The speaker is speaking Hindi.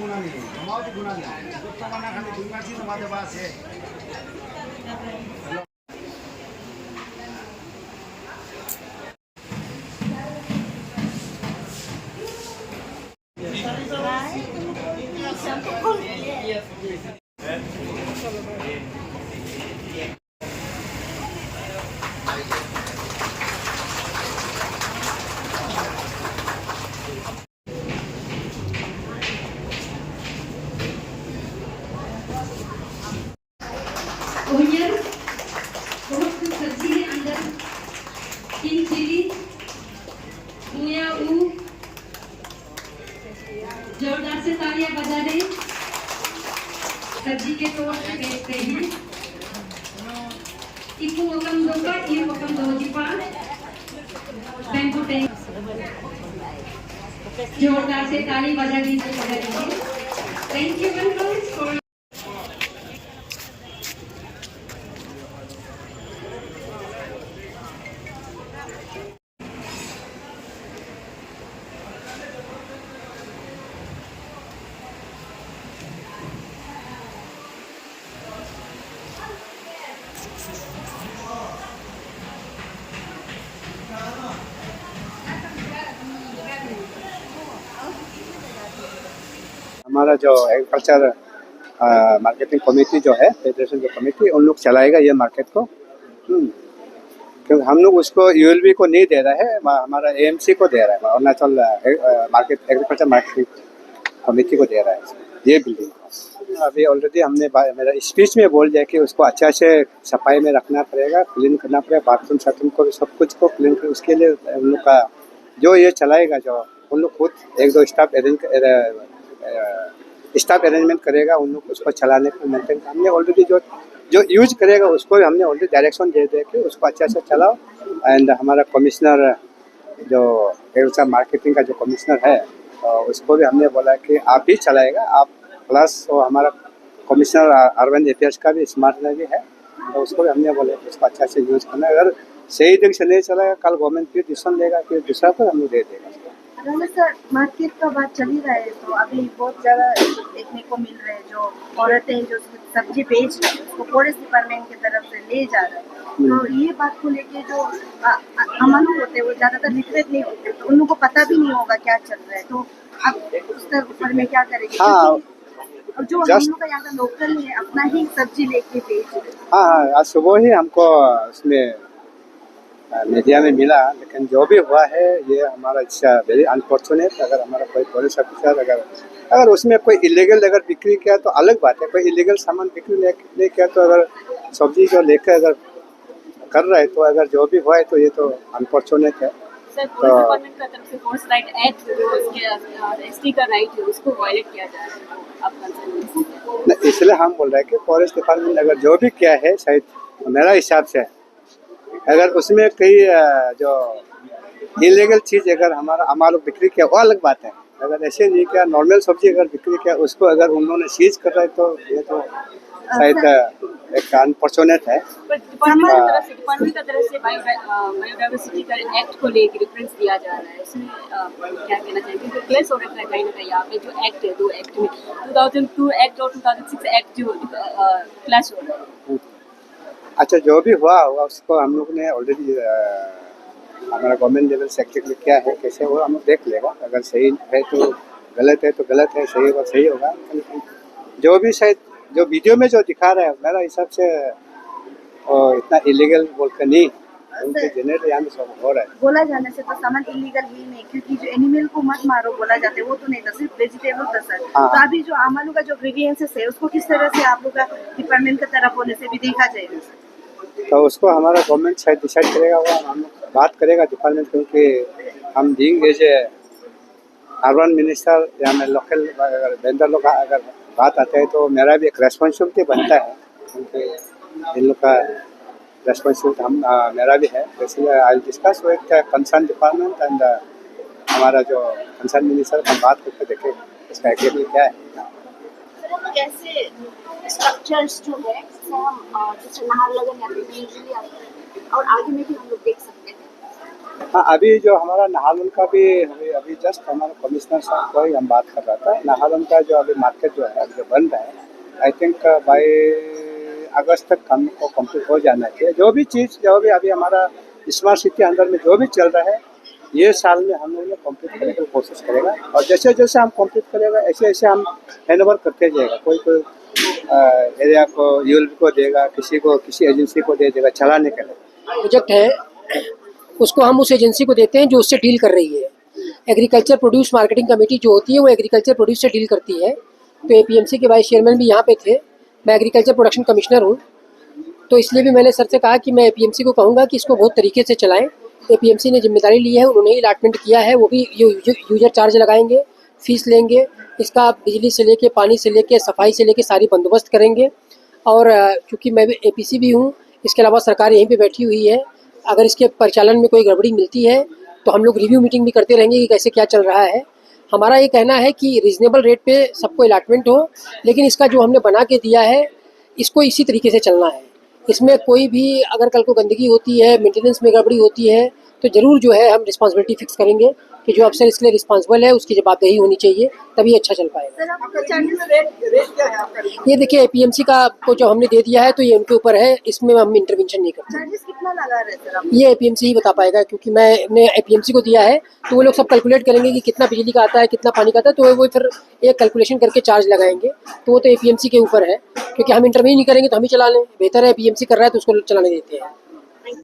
गुणानी समाज गुणानी तो माना खाली दुनियाची ना माझे पास है ओनियन बहुत कुछ सब्जी है अंदर किंग चिली मुया ऊ जोरदार से तालियां बजा दें सब्जी के तौर पे बेचते हैं इपू वकम दो का ये वकम दो जिपा बैंबू टैंक जोरदार से ताली बजा दीजिए थैंक यू फॉर हमारा जो एग्रीकल्चर मार्केटिंग कमेटी जो है फेडरेशन जो कमेटी उन लोग चलाएगा ये मार्केट को क्योंकि हम लोग उसको यूएलबी को नहीं दे रहा है हमारा एएमसी को दे रहा है Arunachal market agriculture marketing committee को दे रहा है ये बिल्डिंग अभी ऑलरेडी हमने मेरा स्पीच में बोल दिया कि उसको अच्छा से सफाई में रखना पड़ेगा क्लीन करना पड़ेगा बाथरूम शाथरूम को सब कुछ को क्लीन कर उसके लिए उन लोग का जो ये चलाएगा जो उन लोग खुद एक दो स्टाफ अरेंजमेंट करेगा उन लोग उसको चलाने को मेंटेन हमने ऑलरेडी जो यूज करेगा उसको भी हमने ऑलरेडी डायरेक्शन दे दिया कि उसको अच्छा से चलाओ एंड हमारा कमिश्नर जो एग्रीकल्चर मार्केटिंग का जो कमिश्नर है उसको भी हमने बोला कि आप ही चलाएगा आप प्लस हमारा कमिश्नर अर्बन अफेयर्स का भी स्मार्ट भी है तो उसको भी हमने बोला कि उसको अच्छा से यूज करना है अगर सही ढंग से नहीं चलेगा कल गवर्नमेंट फिर डिसीजन लेगा फिर दूसरा को हम दे देगा सर मार्केट का बात चल ही रहा है तो अभी बहुत ज़्यादा देखने को मिल रहा है जो औरतें जो सब्जी बेच रही है उसको फॉरेस्ट डिपार्टमेंट की तरफ से ले जा रहा है तो ये बात को लेके जो अमानुष होते हैं वो ज़्यादातर लिटरेट नहीं होते तो उन लोगों को पता भी नहीं होगा क्या चल रहा है तो अब उस ऊपर में क्या करेंगे और जो हम लोग का यहाँ का लोकल है अपना ही सब्जी लेके बेच रहे हैं हाँ आज सुबह ही हमको उसमें मीडिया में मिला लेकिन जो भी हुआ है ये हमारा वेरी अनफॉर्चुनेट अगर हमारा कोई पुलिस ऑफिसर अगर उसमें कोई इलीगल अगर बिक्री किया तो अलग बात है कोई इलीगल सामान बिक्री नहीं किया तो अगर सब्जी जो लेकर अगर कर रहा है तो अगर जो भी हुआ है तो ये तो अनफॉर्चुनेट है सर पुलिस डिपार्टमेंट का तरफ से फोर्स राइट एक्ट जो उसके एसटी का राइट है उसको वायलेट किया जा रहा है आप कंसर्न इसलिए हम बोल रहे हैं कि फॉरेस्ट डिपार्टमेंट अगर जो भी किया है शायद मेरा हिसाब से अगर उसमें कई जो इलीगल चीज़ अगर हम लोग बिक्री किया वो अलग बात है अगर ऐसे नहीं किया नॉर्मल सब्जी अगर बिक्री किया उसको अगर उन्होंने सीज कर रहा है तो ये तो शायद एक अनफॉर्चुनेट है डिपार्टमेंट का तरफ से बायोडाइवर्सिटी का एक्ट को लेकर रेफरेंस दिया जा रहा है इसमें क्या कहना चाहिए क्योंकि क्लेश हो रखा है कहीं ना कहीं यहाँ पे जो एक्ट है दो एक्ट में 2002 एक्ट और 2006 एक्ट जो क्लैश हो रहा है अच्छा जो भी हुआ होगा उसको हम लोग ने ऑलरेडी हमारा गवर्नमेंट लेवल से एक्टिवली क्या है कैसे हुआ हम लोग देख लेगा अगर सही है तो गलत है सही होगा सही होगा जो भी शायद जो वीडियो में जो दिखा रहा है मेरा हिसाब से इतना इलीगल बोलकर नहीं उनके जनरल यहाँ में सब हो रहा है बोला जाने से तो सामान इलीगल ही नहीं क्योंकि जो एनिमल को मत मारो बोला जाता है वो तो नहीं था सिर्फ वेजिटेबल था सर तो अभी जो आमालू का जो ग्रेवियंसेस है उसको किस तरह से आप लोग का डिपार्टमेंट की तरफ होने से भी देखा जाएगा सर तो उसको हमारा गवर्नमेंट शायद डिसाइड करेगा वो हम बात करेगा डिपार्टमेंट क्योंकि हम being as a urban minister या मैं लोकल अगर वेंडर लोग अगर बात आते हैं तो मेरा भी एक रेस्पॉन्सिबिलिटी बनता है क्योंकि इन लोग का रेस्पॉन्सिबिलिटी मेरा भी है इसलिए I discuss with concern department and हमारा जो कंसर्न मिनिस्टर हम बात करके देखेंगे इसका एक्टिविटी क्या है कैसे स्ट्रक्चर्स जो है जैसे हम जैसे नाहरलगुन या और आगे में भी हम लोग देख सकते हैं हाँ, अभी जो हमारा नाहरलगुन का भी अभी जस्ट हमारा कमिश्नर साहब को ही हम बात कर रहा था। नाहरलगुन का जो अभी मार्केट जो है अभी जो बन रहा है, आई थिंक बाय अगस्त तक हम को कंप्लीट हो जाना चाहिए। जो भी अभी हमारा स्मार्ट सिटी अंदर में जो भी चल रहा है, ये साल में हम लोग ने कंप्लीट करने की कोशिश करेगा, और जैसे जैसे हम कंप्लीट करेगा ऐसे ऐसे हम हैंडओवर करते जाएगा। कोई एरिया को यूएलबी को देगा, किसी एजेंसी को दे देगा चलाने के लिए। प्रोजेक्ट है उसको हम उस एजेंसी को देते हैं जो उससे डील कर रही है। एग्रीकल्चर प्रोड्यूस मार्केटिंग कमेटी जो होती है वो एग्रीकल्चर प्रोड्यूस से डील करती है। तो एपीएमसी के वाइस चेयरमैन भी यहाँ पे थे, मैं एग्रीकल्चर प्रोडक्शन कमिश्नर हूँ, तो इसलिए भी मैंने सर से कहा कि मैं एपीएमसी को कहूँगा कि इसको बहुत तरीके से चलाएं। एपीएमसी ने जिम्मेदारी ली है, उन्होंने ही अलॉटमेंट किया है, वो भी यूजर चार्ज लगाएंगे, फीस लेंगे, इसका बिजली से लेके पानी से लेके सफाई से लेके सारी बंदोबस्त करेंगे। और चूँकि मैं भी एपीसी भी हूँ, इसके अलावा सरकार यहीं पे बैठी हुई है, अगर इसके परिचालन में कोई गड़बड़ी मिलती है तो हम लोग रिव्यू मीटिंग भी करते रहेंगे कि कैसे क्या चल रहा है। हमारा ये कहना है कि रीज़नेबल रेट पे सबको अलॉटमेंट हो, लेकिन इसका जो हमने बना के दिया है इसको इसी तरीके से चलना है। इसमें कोई भी अगर कल को गंदगी होती है, मेंटेनेंस में गड़बड़ी होती है, तो ज़रूर जो है हम रिस्पांसिबिलिटी फिक्स करेंगे कि जो अफसर इसके लिए रिस्पांसिबल है उसकी जवाबदेही होनी चाहिए, तभी अच्छा चल पाएगा। सर आपका चार्जेस ये देखिए एपीएमसी का को जो हमने दे दिया है तो ये उनके ऊपर है, इसमें हम इंटरवेंशन नहीं करते। चार्जेस कितना लगा रहे हैं सर आप? ये एपीएमसी ही बता पाएगा, क्योंकि मैंने एपीएमसी को दिया है तो वो लोग सब कैलकुलेट करेंगे कि कितना बिजली का आता है, कितना पानी का आता है, तो वो फिर एक कैलकुलेशन करके चार्ज लगाएंगे। तो वो तो एपीएमसी के ऊपर है, क्योंकि हम इंटरव्यू नहीं करेंगे तो हम ही चला लें। बेहतर है एपीएमसी कर रहा है तो उसको चलाने देते हैं।